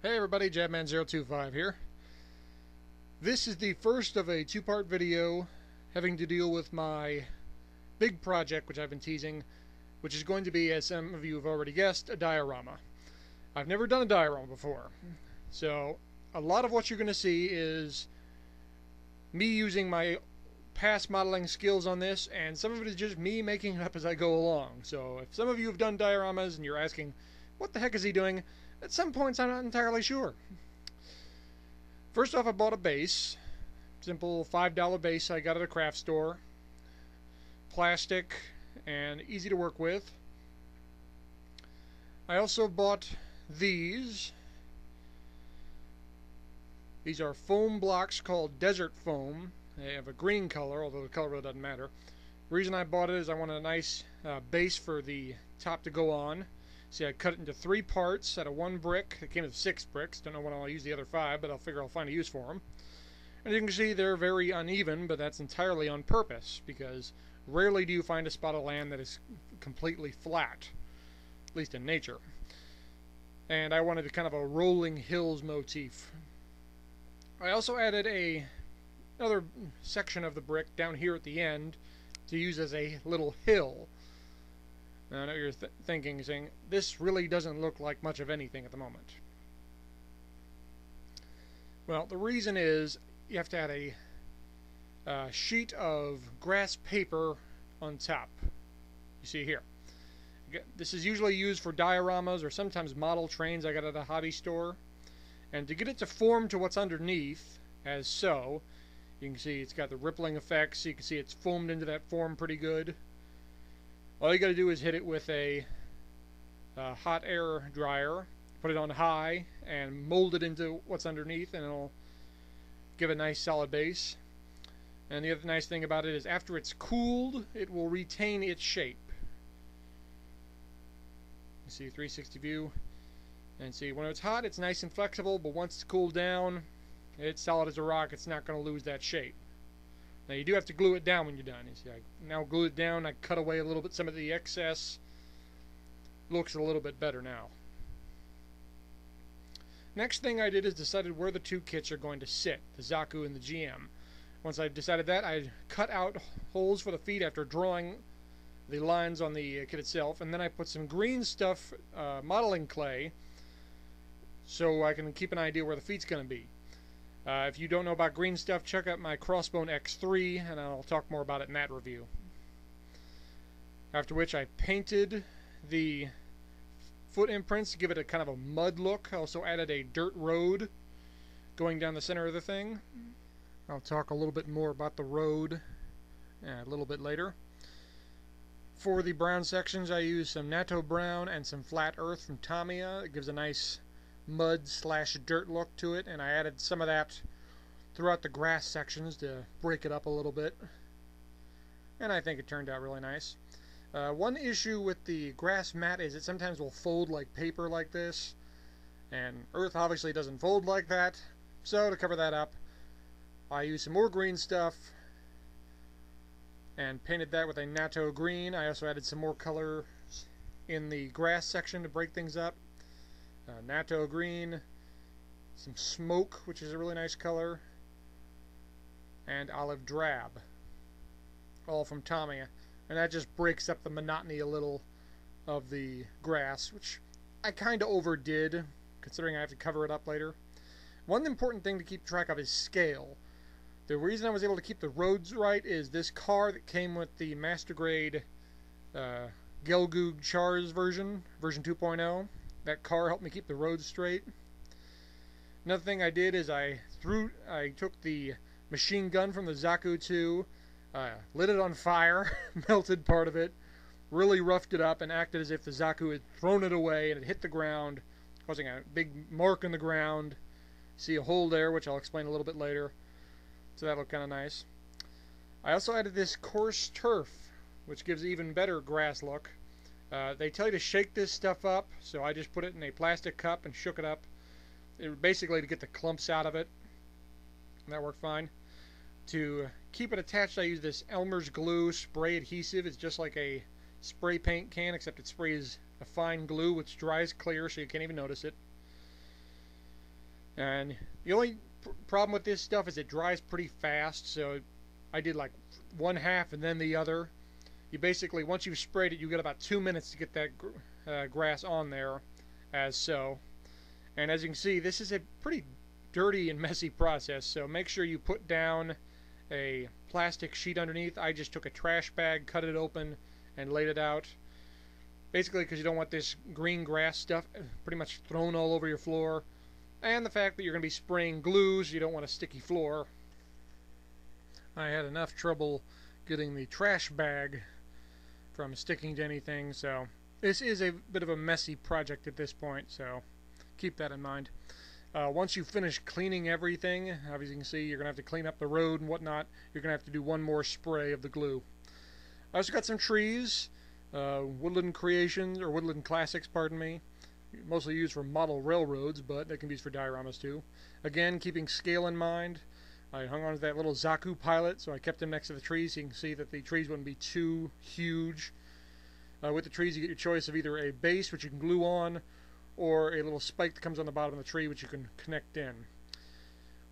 Hey everybody, Jabman025 here. This is the first of a two-part video having to deal with my big project which I've been teasing, which is going to be, as some of you have already guessed, a diorama. I've never done a diorama before, so a lot of what you're going to see is me using my past modeling skills on this, and some of it is just me making it up as I go along. So if some of you have done dioramas and you're asking, what the heck is he doing? At some points I'm not entirely sure. First off, I bought a base. Simple $5 base I got at a craft store. Plastic and easy to work with. I also bought these. These are foam blocks called Desert Foam. They have a green color, although the color really doesn't matter. The reason I bought it is I wanted a nice base for the top to go on. See, I cut it into 3 parts out of 1 brick. It came with 6 bricks. Don't know when I'll use the other 5, but I'll figure I'll find a use for them. And you can see they're very uneven, but that's entirely on purpose, because rarely do you find a spot of land that is completely flat, at least in nature. And I wanted a kind of a rolling hills motif. I also added another section of the brick down here at the end to use as a little hill. Now, I know you're thinking, saying, this really doesn't look like much of anything at the moment. Well, the reason is you have to add a sheet of grass paper on top. You see here. This is usually used for dioramas or sometimes model trains I got at a hobby store. And to get it to form to what's underneath, as so, you can see it's got the rippling effects. You can see it's foamed into that form pretty good. All you got to do is hit it with a hot air dryer, put it on high, and mold it into what's underneath, and it'll give a nice solid base. And the other nice thing about it is after it's cooled, it will retain its shape. You see 360 view, and see when it's hot, it's nice and flexible, but once it's cooled down, it's solid as a rock. It's not going to lose that shape. Now you do have to glue it down when you're done. You see, I now glue it down. I cut away a little bit some of the excess. Looks a little bit better now. Next thing I did is decided where the 2 kits are going to sit, the Zaku and the GM. Once I decided that, I cut out holes for the feet after drawing the lines on the kit itself, and then I put some green stuff, modeling clay, so I can keep an idea where the feet's going to be. If you don't know about green stuff, check out my Crossbone X3, and I'll talk more about it in that review. After which I painted the foot imprints to give it a kind of a mud look. I also added a dirt road going down the center of the thing. I'll talk a little bit more about the road a little bit later. For the brown sections, I used some Natto Brown and some flat earth from Tamiya. It gives a nice mud/dirt look to it, and I added some of that throughout the grass sections to break it up a little bit, and I think it turned out really nice. One issue with the grass mat is it sometimes will fold like paper like this, and earth obviously doesn't fold like that, so to cover that up I used some more green stuff and painted that with a Natto green. I also added some more color in the grass section to break things up. Natto green, some smoke, which is a really nice color, and olive drab, all from Tamiya, and that just breaks up the monotony a little of the grass, which I kind of overdid considering I have to cover it up later. One important thing to keep track of is scale. The reason I was able to keep the roads right is this car that came with the Master Grade Gelgoog Chars version 2.0. That car helped me keep the roads straight. Another thing I did is I took the machine gun from the Zaku 2, lit it on fire, melted part of it, really roughed it up, and acted as if the Zaku had thrown it away and it hit the ground, causing a big mark in the ground. See a hole there, which I'll explain a little bit later. So that looked kind of nice. I also added this coarse turf, which gives an even better grass look. They tell you to shake this stuff up, so I just put it in a plastic cup and shook it up. Basically to get the clumps out of it. And that worked fine. To keep it attached, I use this Elmer's glue spray adhesive. It's just like a spray paint can, except it sprays a fine glue which dries clear so you can't even notice it. And the only problem with this stuff is it dries pretty fast, so I did like one half and then the other. You basically, once you've sprayed it, you get about 2 minutes to get that grass on there, as so. And as you can see, this is a pretty dirty and messy process, so make sure you put down a plastic sheet underneath. I just took a trash bag, cut it open, and laid it out. Basically because you don't want this green grass stuff pretty much thrown all over your floor. And the fact that you're going to be spraying glues, you don't want a sticky floor. I had enough trouble getting the trash bag from sticking to anything, so this is a bit of a messy project at this point, so keep that in mind. Once you finish cleaning everything, as you can see, you're going to have to clean up the road and whatnot. You're going to have to do one more spray of the glue. I also got some trees, Woodland Creations, or Woodland Classics, pardon me. Mostly used for model railroads, but they can be used for dioramas too. Again, keeping scale in mind. I hung on to that little Zaku pilot, so I kept him next to the trees so you can see that the trees wouldn't be too huge. With the trees, you get your choice of either a base, which you can glue on, or a little spike that comes on the bottom of the tree, which you can connect in.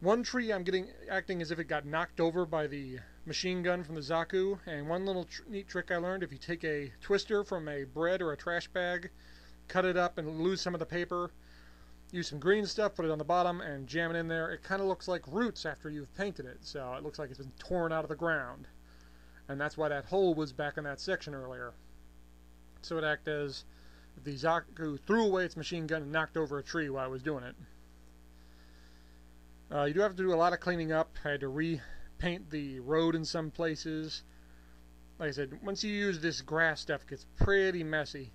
One tree I'm acting as if it got knocked over by the machine gun from the Zaku, and one little neat trick I learned: if you take a twister from a bread or a trash bag, cut it up and lose some of the paper, use some green stuff, put it on the bottom, and jam it in there. It kind of looks like roots after you've painted it, so it looks like it's been torn out of the ground. And that's why that hole was back in that section earlier. So it acted as if the Zaku threw away its machine gun and knocked over a tree while I was doing it. You do have to do a lot of cleaning up. I had to repaint the road in some places. Like I said, once you use this grass stuff, it gets pretty messy.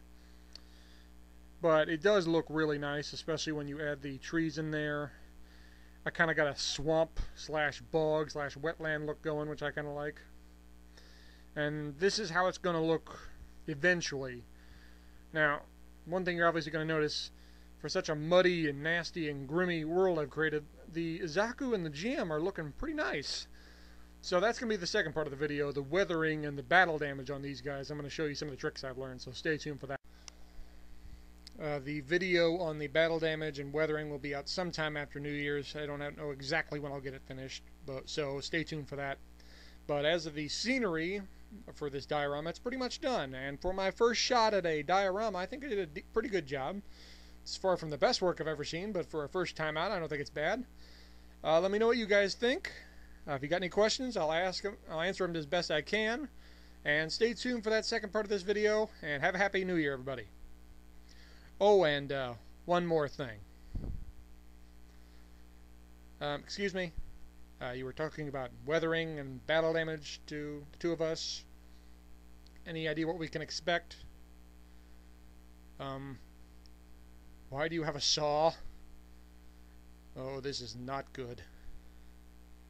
But it does look really nice, especially when you add the trees in there. I kind of got a swamp slash bog slash wetland look going, which I kind of like. And this is how it's going to look eventually. Now, one thing you're obviously going to notice, for such a muddy and nasty and grimy world I've created, the Zaku and the GM are looking pretty nice. So that's going to be the second part of the video, the weathering and the battle damage on these guys. I'm going to show you some of the tricks I've learned, so stay tuned for that. The video on the battle damage and weathering will be out sometime after New Year's. I don't know exactly when I'll get it finished, so stay tuned for that. But as of the scenery for this diorama, it's pretty much done. And for my first shot at a diorama, I think I did a pretty good job. It's far from the best work I've ever seen, but for a first time out, I don't think it's bad. Let me know what you guys think. If you got any questions, I'll answer them as best I can. And stay tuned for that second part of this video. And have a happy New Year, everybody. Oh, and one more thing. Excuse me. You were talking about weathering and battle damage to the two of us. Any idea what we can expect? Why do you have a saw? Oh, this is not good.